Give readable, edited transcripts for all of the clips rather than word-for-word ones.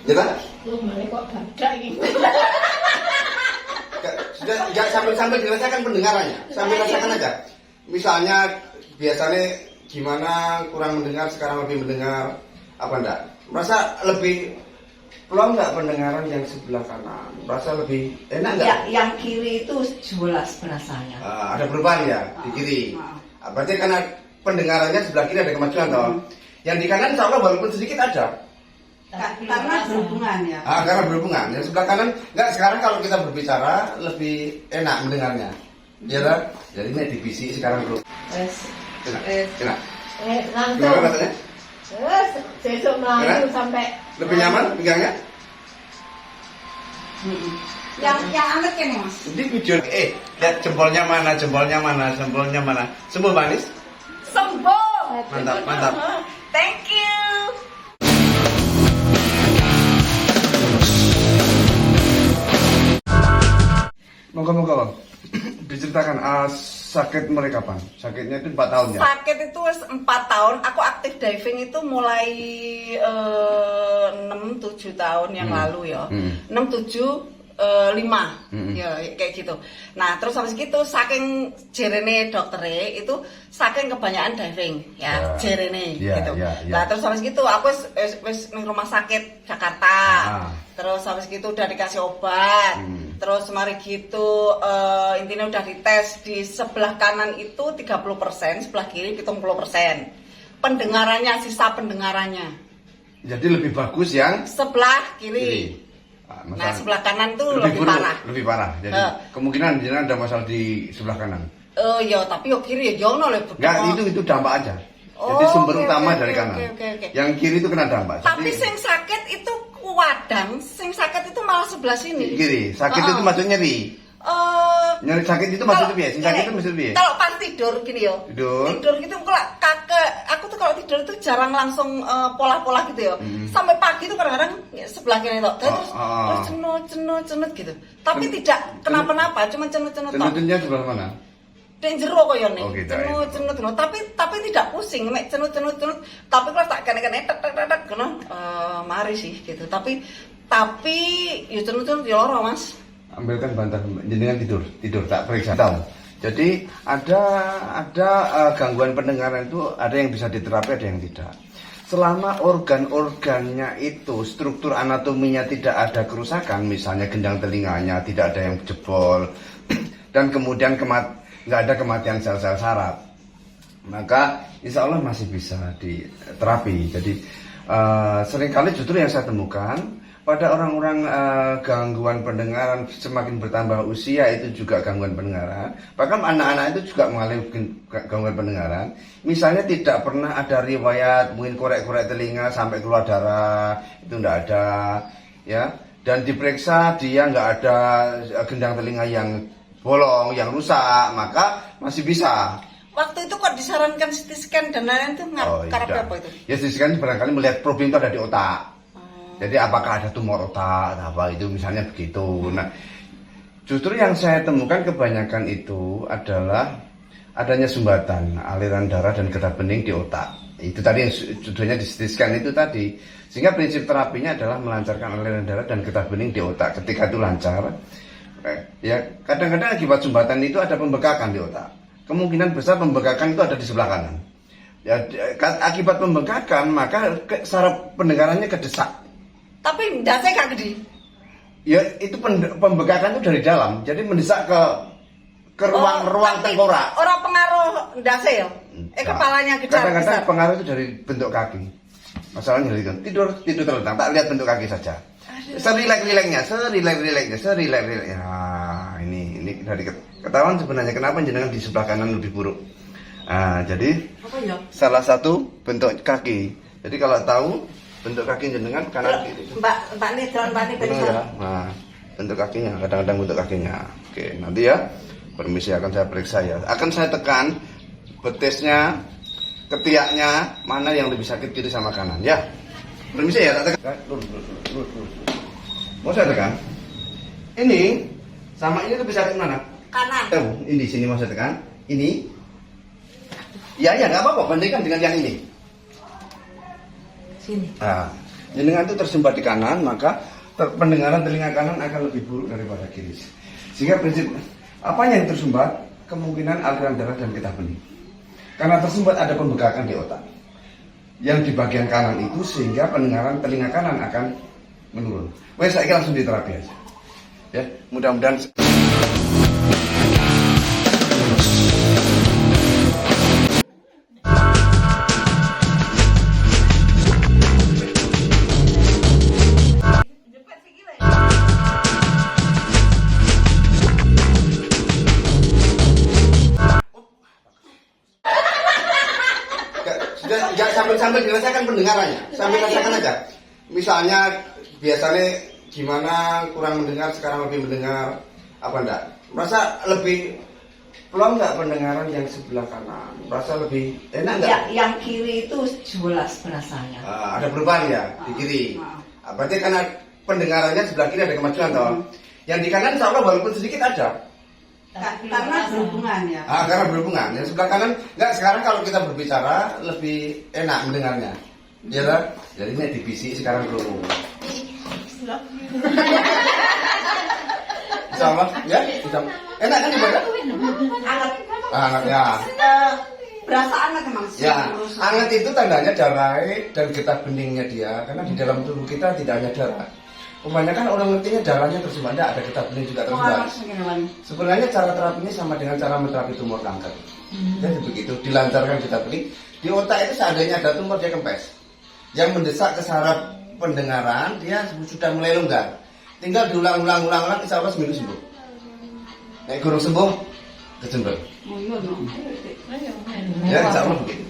Ya kan? Lu malah kok dadak ini. Sudah, ya, sambil dirasakan pendengarannya, sambil rasakan aja. Misalnya biasanya gimana kurang mendengar, sekarang lebih mendengar, apa enggak? Merasa lebih plong nggak pendengaran yang sebelah kanan? Merasa lebih enak nggak? Ya, yang kiri itu jelas berasanya. Ada perubahan ya di kiri. Berarti karena pendengarannya sebelah kiri ada kemajuan toh. Yang di kanan insya Allah walaupun sedikit ada. Karena berhubungan ya. Karena berhubungan. Yang sebelah kanan enggak, sekarang kalau kita berbicara lebih enak mendengarnya. Ya kan? Jadi ini divisi sekarang dulu. Kena. Langsung. Gimana katanya? Sesuk melayu sampai Lebih nyaman pegangnya? Yang anget kan Mas? Di video lihat jempolnya mana, jempolnya mana, jempolnya mana. Sembuh manis? Sembuh. Mantap. Thank you. Moga-moga Bang. Diceritakan sakit mulai kapan? Sakitnya itu 4 tahun ya? Sakit itu 4 tahun. Aku aktif diving itu mulai 6-7 tahun yang lalu ya. 6-7-5 ya kayak gitu. Nah terus habis gitu saking jerene dokternya itu saking kebanyakan diving ya jerene gitu. Nah terus habis gitu aku wis ning rumah sakit Jakarta. Terus habis gitu udah dikasih obat. Terus mari gitu intinya udah dites di sebelah kanan itu 30%, sebelah kiri 70%. Pendengarannya, sisa pendengarannya. Jadi lebih bagus yang sebelah kiri. Nah sebelah kanan tuh lebih parah. Lebih parah. Jadi kemungkinan jangan ada masalah di sebelah kanan. Ya tapi yo kiri ya jono le. Enggak, itu dampak aja. Jadi sumber utama dari kanan. Yang kiri itu kena dampak. Tapi sing sakit itu wadang, sing sakit itu malah sebelah sini. Kiri. Sakit itu maksudnya nyeri. Nyeri sakit itu maksudnya piye? Sing sakit itu maksudnya piye? Kalau pas tidur gini yo. Tidur gitu kalau aku tuh kalau tidur itu jarang langsung pola-pola gitu ya. Sampai pagi tuh kadang-kadang sebelah kiri tok. Terus cenut gitu. Tapi tidak kenapa-napa, cuma cenut-cenut tok. Cenutnya sebelah mana? Dek jero koyo ne. Cenut. Tapi tidak pusing, mek cenut. Tapi kalau tak kene-kene tek ngono, mari sih gitu. Tapi ya cenut ya loro, Mas. Ambilkan bantal jenengan tidur tak periksa tahu. Jadi ada gangguan pendengaran itu ada yang bisa diterapi, ada yang tidak. Selama organ-organnya itu struktur anatominya tidak ada kerusakan, misalnya gendang telinganya tidak ada yang jebol dan kemudian nggak ada kematian sel-sel saraf, maka insya Allah masih bisa diterapi. Jadi seringkali justru yang saya temukan pada orang-orang gangguan pendengaran semakin bertambah usia itu juga gangguan pendengaran. Bahkan anak-anak itu juga mengalami gangguan pendengaran. Misalnya tidak pernah ada riwayat mungkin korek-korek telinga sampai keluar darah, itu tidak ada, ya. Dan diperiksa dia nggak ada gendang telinga yang bolong, yang rusak, maka masih bisa. Waktu itu kok disarankan CT scan dan lain-lain itu karena apa itu? Ya CT scan barangkali melihat problem itu ada di otak. Jadi apakah ada tumor otak atau apa itu misalnya begitu. Nah, justru yang saya temukan kebanyakan itu adalah adanya sumbatan aliran darah dan getah bening di otak. Itu tadi yang judulnya di CT scan itu tadi. Sehingga prinsip terapinya adalah melancarkan aliran darah dan getah bening di otak. Ketika itu lancar, ya kadang-kadang akibat sumbatan itu ada pembekakan di otak. Kemungkinan besar pembekakan itu ada di sebelah kanan. Ya, akibat pembekakan maka saraf pendengarannya kedesak. Tapi ndase gak gede. Ya itu pembekakan itu dari dalam, jadi mendesak ke ruang tengkorak. Orang pengaruh ndase ya? Kepalanya gede. Kadang-kadang pengaruh itu dari bentuk kaki. Masalahnya dari tidur terlentang, tak lihat bentuk kaki saja. Serilek-rileknya. Nah, ini dari ketahuan sebenarnya kenapa jenengan di sebelah kanan lebih buruk. Nah, jadi apa ya? Salah satu bentuk kaki. Jadi kalau tahu bentuk kaki jenengan kanan kiri. Mbak nih jalan Mbak nih ya. Nah, bentuk kakinya, kadang-kadang bentuk kakinya. Oke, nanti ya. Permisi akan saya periksa ya. Akan saya tekan betisnya, ketiaknya, mana yang lebih sakit kiri sama kanan ya. Permisi ya, tak tekan. Mau saya tekan? Ini sama ini lebih sakit mana? Kanan. Ini sini mau saya tekan. Ini. Ya, nggak apa-apa. Bandingkan dengan yang ini. Sini. Nah, jenengan itu tersumbat di kanan, maka pendengaran telinga kanan akan lebih buruk daripada kiri. Sehingga prinsip apanya yang tersumbat? Kemungkinan aliran darah dan getah bening. Karena tersumbat ada pembengkakan di otak yang di bagian kanan itu, sehingga pendengaran telinga kanan akan menurun. Wes saya langsung diterapi aja. Ya, mudah-mudahan. Sudah sambil dirasakan pendengarannya, sambil rasakan aja. Misalnya biasanya gimana, kurang mendengar, sekarang lebih mendengar, apa enggak? Merasa lebih plong enggak pendengaran yang sebelah kanan? Merasa lebih enak enggak? Ya, yang kiri itu jelas berasanya. Ada perubahan ya di kiri. Berarti karena pendengarannya sebelah kiri ada kemajuan toh. Yang di kanan insya Allah walaupun sedikit ada. Karena berhubungan ya. Karena berhubungan. Yang sebelah kanan enggak, sekarang kalau kita berbicara lebih enak mendengarnya. Ya kan? Jadi ini divisi sekarang dulu. Insya Allah ya, enak kan ibadah? Hangat ya. Berasa hangat emang. Ya, hangat itu tandanya darah dan getah beningnya dia, karena di dalam tubuh kita tidak hanya darah. Kebanyakan orang ngertinya darahnya tersumbat, ada getah bening juga tersumbat. Sebenarnya cara terapinya sama dengan cara menterapi tumor kanker. Jadi begitu, dilancarkan getah bening. Di otak itu seandainya ada tumor dia kempes. Yang mendesak ke saraf pendengaran dia sudah mulai longgar. Tinggal diulang-ulang, insya Allah seminggu sembuh. Nek kurang sembuh, kejember. Ya, insya Allah begitu.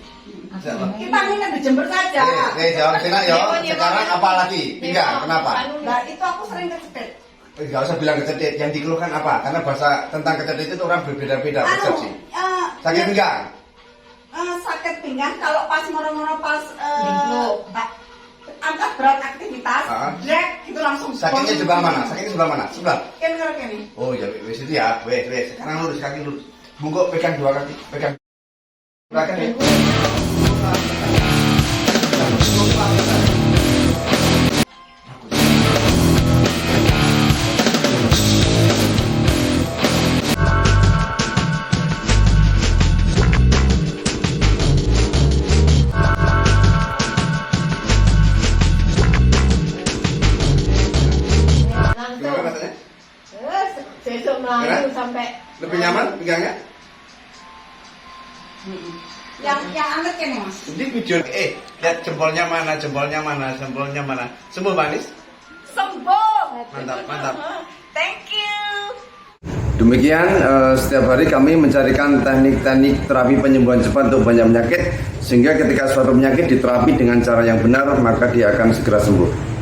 Insya Allah. Kita ingin di Jember saja. Jawab sini ya. Sekarang apa lagi? Pinggang, kenapa? Nah, itu aku sering kecetit. Enggak usah bilang kecetit. Yang dikeluhkan apa? Karena bahasa tentang kecetit itu orang berbeda-beda persepsi. Sakit pinggang. Sakit pinggang kalau pas moro-moro pas angkat berat aktivitas, drag itu langsung. Sakitnya sebelah mana? Sakitnya sebelah mana? Sebelah. Kene. Oh ya, wes itu ya. Wes. Sekarang lurus, kaki lurus. Bungkuk pegang dua kaki, pegang. Belakang ya. Besok melayu sampai lebih nyaman pegangnya? Yang anget kan ya Mas? Ini video lihat jempolnya mana? Sembuh manis? Sembuh. Mantap. Thank you. Demikian setiap hari kami mencarikan teknik-teknik terapi penyembuhan cepat untuk banyak penyakit, sehingga ketika suatu penyakit diterapi dengan cara yang benar maka dia akan segera sembuh.